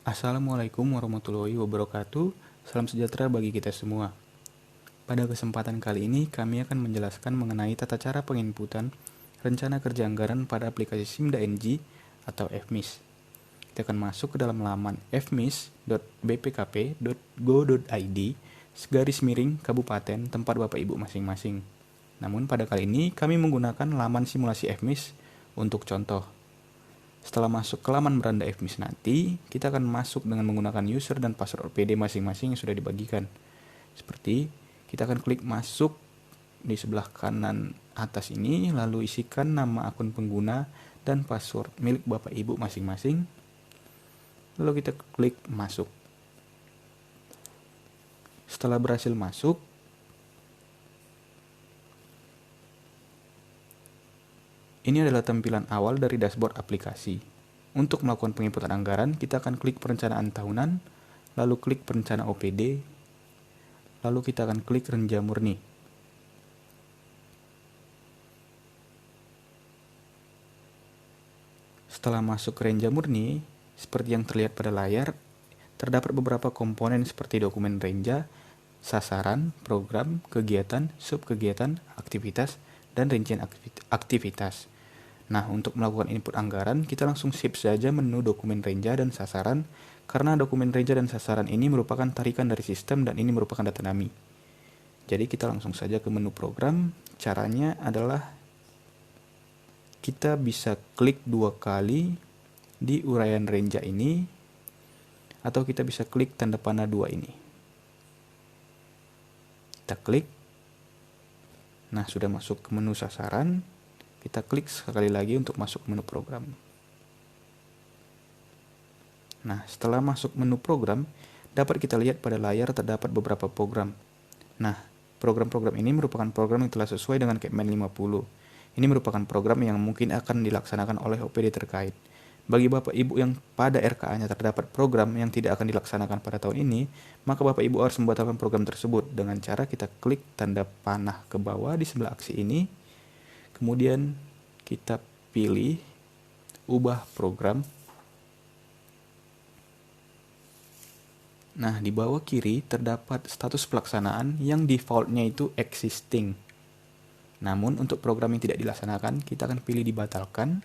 Assalamualaikum warahmatullahi wabarakatuh. Salam sejahtera bagi kita semua. Pada kesempatan kali ini, kami akan menjelaskan mengenai tata cara penginputan rencana kerja anggaran pada aplikasi Simda.ng atau FMIS. Kita akan masuk ke dalam laman fmis.bpkp.go.id /kabupaten tempat Bapak Ibu masing-masing. Namun pada kali ini kami menggunakan laman simulasi FMIS untuk contoh. Setelah masuk ke laman beranda FMIS nanti, kita akan masuk dengan menggunakan user dan password OPD masing-masing yang sudah dibagikan. Seperti, kita akan klik masuk di sebelah kanan atas ini, lalu isikan nama akun pengguna dan password milik Bapak Ibu masing-masing. Lalu kita klik masuk. Setelah berhasil masuk, ini adalah tampilan awal dari dashboard aplikasi. Untuk melakukan penginputan anggaran, kita akan klik perencanaan tahunan, lalu klik perencana OPD, lalu kita akan klik renja murni. Setelah masuk ke renja murni, seperti yang terlihat pada layar, terdapat beberapa komponen seperti dokumen renja, sasaran, program, kegiatan, subkegiatan, aktivitas, dan rincian aktivitas. Nah, untuk melakukan input anggaran, kita langsung shift saja menu dokumen renja dan sasaran, karena dokumen renja dan sasaran ini merupakan tarikan dari sistem dan ini merupakan data dummy. Jadi kita langsung saja ke menu program. Caranya adalah kita bisa klik 2 kali di uraian renja ini, atau kita bisa klik tanda panah 2 ini. Kita klik. Nah, sudah masuk ke menu sasaran. Kita klik sekali lagi untuk masuk menu program. Nah, setelah masuk menu program, dapat kita lihat pada layar terdapat beberapa program. Nah, program-program ini merupakan program yang telah sesuai dengan Kepmen 50. Ini merupakan program yang mungkin akan dilaksanakan oleh OPD terkait. Bagi Bapak Ibu yang pada RKA-nya terdapat program yang tidak akan dilaksanakan pada tahun ini, maka Bapak Ibu harus membatalkan program tersebut dengan cara kita klik tanda panah ke bawah di sebelah aksi ini. Kemudian kita pilih ubah program. Nah, di bawah kiri terdapat status pelaksanaan yang defaultnya itu existing. Namun untuk program yang tidak dilaksanakan, kita akan pilih dibatalkan.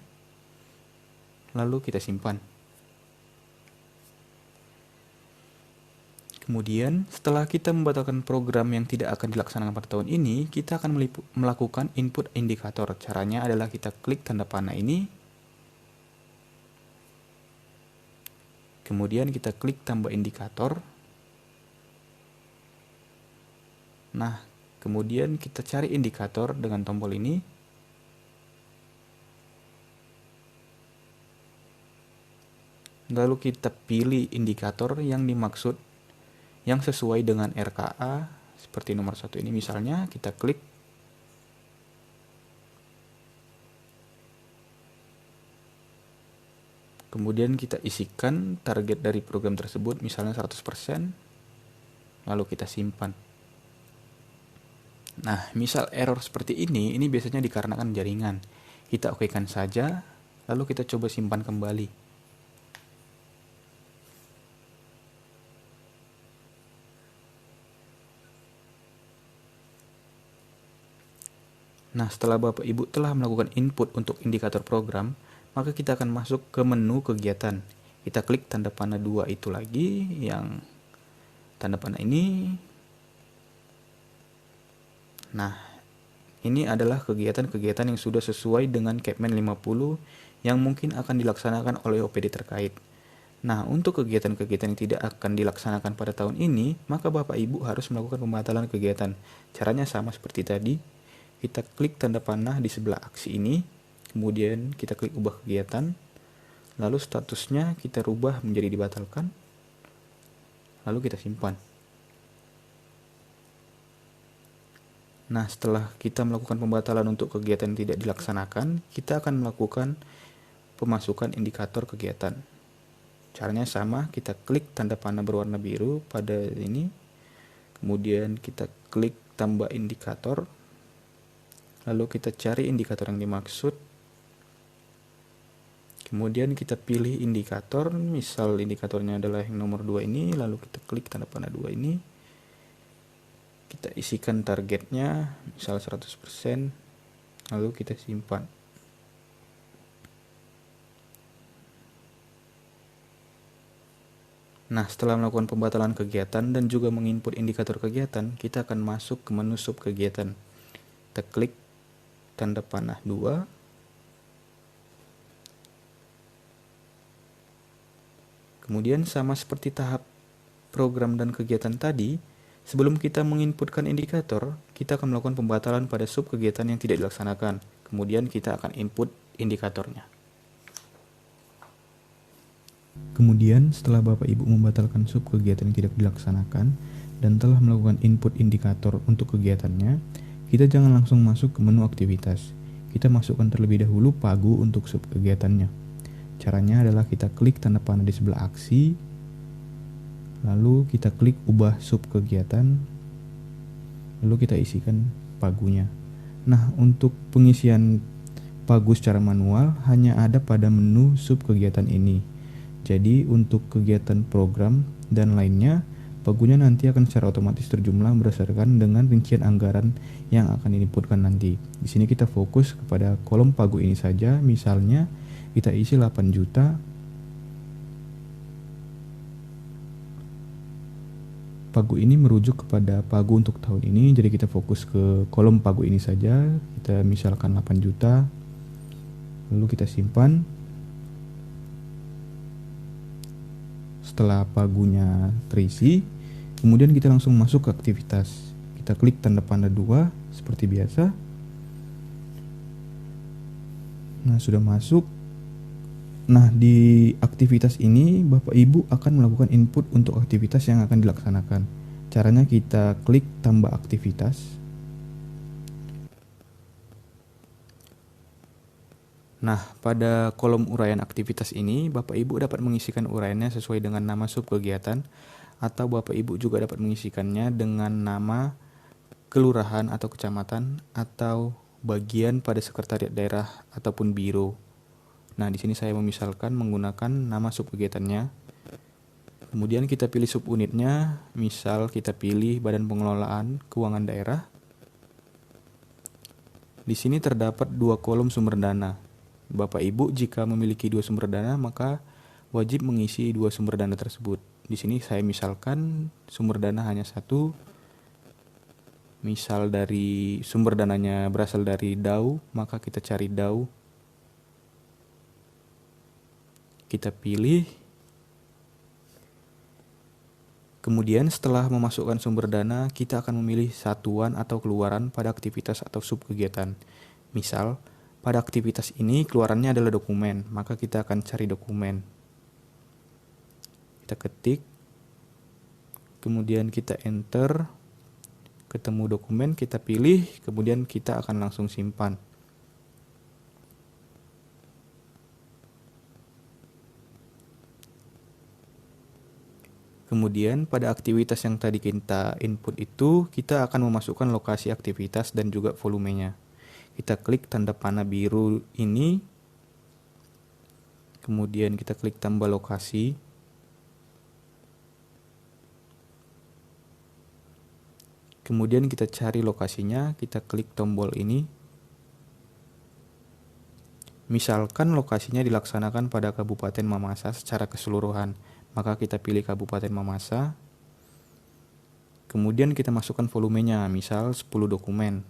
Lalu kita simpan. Kemudian, setelah kita membatalkan program yang tidak akan dilaksanakan pada tahun ini, kita akan melakukan input indikator. Caranya adalah kita klik tanda panah ini. Kemudian kita klik tambah indikator. Nah, kemudian kita cari indikator dengan tombol ini. Lalu kita pilih indikator yang dimaksud yang sesuai dengan RKA, seperti nomor 1 ini misalnya, kita klik. Kemudian kita isikan target dari program tersebut, misalnya 100%, lalu kita simpan. Nah, misal error seperti ini biasanya dikarenakan jaringan. Kita okekan saja, lalu kita coba simpan kembali. Nah, setelah Bapak Ibu telah melakukan input untuk indikator program, maka kita akan masuk ke menu kegiatan. Kita klik tanda panah 2 itu lagi, yang tanda panah ini. Nah, ini adalah kegiatan-kegiatan yang sudah sesuai dengan Kepmen 50 yang mungkin akan dilaksanakan oleh OPD terkait. Nah, untuk kegiatan-kegiatan yang tidak akan dilaksanakan pada tahun ini, maka Bapak Ibu harus melakukan pembatalan kegiatan. Caranya sama seperti tadi. Kita klik tanda panah di sebelah aksi ini, kemudian kita klik ubah kegiatan, lalu statusnya kita rubah menjadi dibatalkan, lalu kita simpan. Nah, setelah kita melakukan pembatalan untuk kegiatan yang tidak dilaksanakan, kita akan melakukan pemasukan indikator kegiatan. Caranya sama, kita klik tanda panah berwarna biru pada ini, kemudian kita klik tambah indikator, lalu kita cari indikator yang dimaksud. Kemudian kita pilih indikator, misal indikatornya adalah yang nomor 2 ini, lalu kita klik tanda panah 2 ini. Kita isikan targetnya, misal 100%, lalu kita simpan. Nah, setelah melakukan pembatalan kegiatan dan juga menginput indikator kegiatan, kita akan masuk ke menu sub kegiatan. Kita klik tanda panah 2. Kemudian sama seperti tahap program dan kegiatan tadi, sebelum kita menginputkan indikator, kita akan melakukan pembatalan pada sub kegiatan yang tidak dilaksanakan. Kemudian kita akan input indikatornya. Kemudian setelah Bapak Ibu membatalkan sub kegiatan yang tidak dilaksanakan dan telah melakukan input indikator untuk kegiatannya, kita jangan langsung masuk ke menu aktivitas. Kita masukkan terlebih dahulu pagu untuk sub kegiatannya. Caranya adalah kita klik tanda panah di sebelah aksi, lalu kita klik ubah sub kegiatan, lalu kita isikan pagunya. Nah, untuk pengisian pagu secara manual hanya ada pada menu sub kegiatan ini. Jadi untuk kegiatan program dan lainnya, pagunya nanti akan secara otomatis terjumlah berdasarkan dengan rincian anggaran yang akan diinputkan nanti. Di sini kita fokus kepada kolom pagu ini saja, misalnya kita isi 8 juta. Pagu ini merujuk kepada pagu untuk tahun ini, jadi kita fokus ke kolom pagu ini saja. Kita misalkan 8 juta, lalu kita simpan. Setelah pagunya terisi, kemudian kita langsung masuk ke aktivitas. Kita klik tanda panah 2 seperti biasa. Nah, sudah masuk. Nah, di aktivitas ini Bapak Ibu akan melakukan input untuk aktivitas yang akan dilaksanakan. Caranya kita klik tambah aktivitas. Nah, pada kolom uraian aktivitas ini Bapak Ibu dapat mengisikan uraiannya sesuai dengan nama sub kegiatan, atau Bapak Ibu juga dapat mengisikannya dengan nama kelurahan atau kecamatan atau bagian pada sekretariat daerah ataupun biro. Nah, di sini saya memisalkan menggunakan nama sub kegiatannya. Kemudian kita pilih sub unitnya, misal kita pilih Badan Pengelolaan Keuangan Daerah. Di sini terdapat 2 kolom sumber dana. Bapak Ibu jika memiliki 2 sumber dana, maka wajib mengisi 2 sumber dana tersebut. Di sini saya misalkan sumber dana hanya 1. Misal dari sumber dananya berasal dari DAU, maka kita cari DAU. Kita pilih. Kemudian setelah memasukkan sumber dana, kita akan memilih satuan atau keluaran pada aktivitas atau sub kegiatan. Misal, pada aktivitas ini keluarannya adalah dokumen, maka kita akan cari dokumen. Kita ketik, kemudian kita enter, ketemu dokumen, kita pilih, kemudian kita akan langsung simpan. Kemudian pada aktivitas yang tadi kita input itu, kita akan memasukkan lokasi aktivitas dan juga volumenya. Kita klik tanda panah biru ini, kemudian kita klik tambah lokasi. Kemudian kita cari lokasinya, kita klik tombol ini. Misalkan lokasinya dilaksanakan pada Kabupaten Mamasa secara keseluruhan, maka kita pilih Kabupaten Mamasa. Kemudian kita masukkan volumenya, misal 10 dokumen.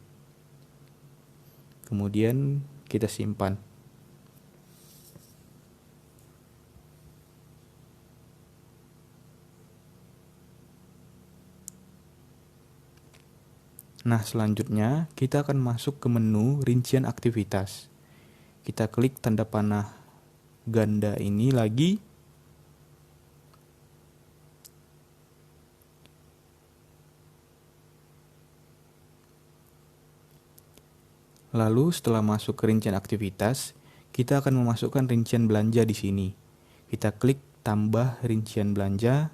Kemudian kita simpan. Nah, selanjutnya kita akan masuk ke menu rincian aktivitas. Kita klik tanda panah ganda ini lagi. Lalu setelah masuk ke rincian aktivitas, kita akan memasukkan rincian belanja di sini. Kita klik tambah rincian belanja.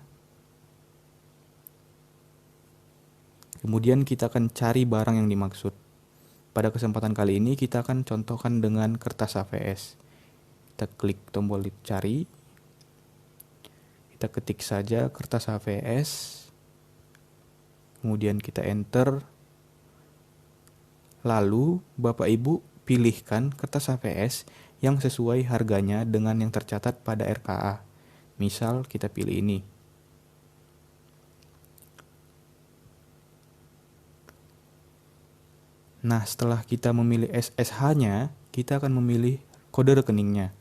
Kemudian kita akan cari barang yang dimaksud. Pada kesempatan kali ini kita akan contohkan dengan kertas AVS. Kita klik tombol cari, kita ketik saja kertas HVS, kemudian kita enter, lalu Bapak Ibu pilihkan kertas HVS yang sesuai harganya dengan yang tercatat pada RKA. Misal kita pilih ini. Nah, setelah kita memilih SSH-nya, kita akan memilih kode rekeningnya.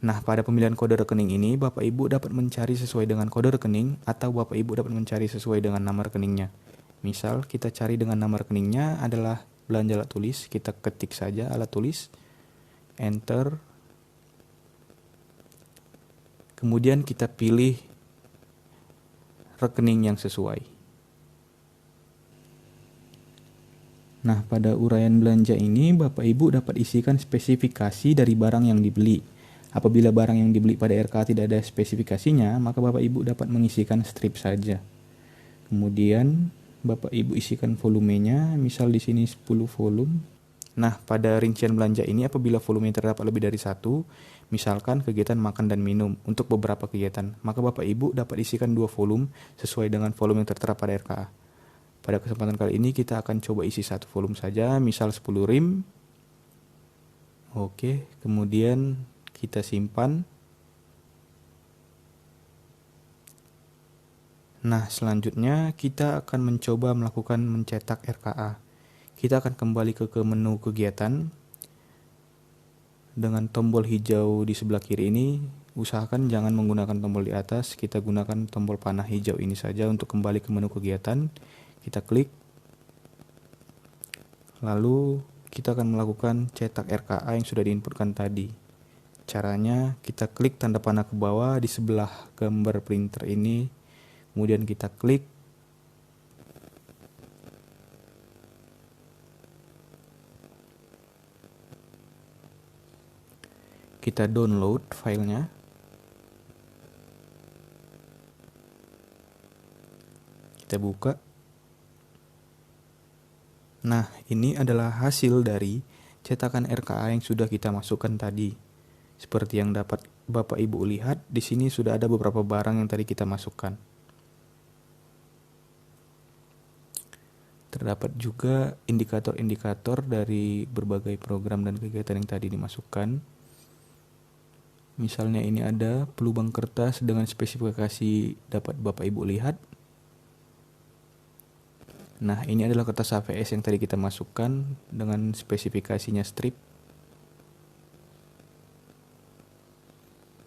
Nah, pada pemilihan kode rekening ini, Bapak Ibu dapat mencari sesuai dengan kode rekening atau Bapak Ibu dapat mencari sesuai dengan nama rekeningnya. Misal, kita cari dengan nama rekeningnya adalah belanja alat tulis, kita ketik saja alat tulis, enter, kemudian kita pilih rekening yang sesuai. Nah, pada uraian belanja ini Bapak Ibu dapat isikan spesifikasi dari barang yang dibeli. Apabila barang yang dibeli pada RKA tidak ada spesifikasinya, maka Bapak Ibu dapat mengisikan strip saja. Kemudian Bapak Ibu isikan volumenya, misal di sini 10 volume. Nah, pada rincian belanja ini apabila volume terdapat lebih dari 1, misalkan kegiatan makan dan minum untuk beberapa kegiatan, maka Bapak Ibu dapat isikan 2 volume sesuai dengan volume yang tertera pada RKA. Pada kesempatan kali ini kita akan coba isi 1 volume saja, misal 10 rim. Oke, kemudian kita simpan. Nah, selanjutnya kita akan mencoba melakukan mencetak RKA. Kita akan kembali ke menu kegiatan. Dengan tombol hijau di sebelah kiri ini, usahakan jangan menggunakan tombol di atas, kita gunakan tombol panah hijau ini saja untuk kembali ke menu kegiatan. Kita klik, lalu kita akan melakukan cetak RKA yang sudah diinputkan tadi. Caranya kita klik tanda panah ke bawah di sebelah gambar printer ini, kemudian kita klik, kita download filenya, kita buka. Nah, ini adalah hasil dari cetakan RKA yang sudah kita masukkan tadi. Seperti yang dapat Bapak Ibu lihat, di sini sudah ada beberapa barang yang tadi kita masukkan. Terdapat juga indikator-indikator dari berbagai program dan kegiatan yang tadi dimasukkan. Misalnya ini ada pelubang kertas dengan spesifikasi dapat Bapak Ibu lihat. Nah, ini adalah kertas HVS yang tadi kita masukkan dengan spesifikasinya strip.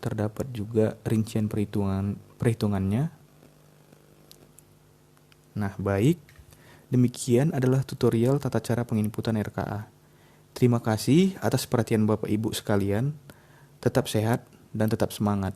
Terdapat juga rincian perhitungannya. Nah, baik. Demikian adalah tutorial tata cara penginputan RKA. Terima kasih atas perhatian Bapak Ibu sekalian. Tetap sehat dan tetap semangat.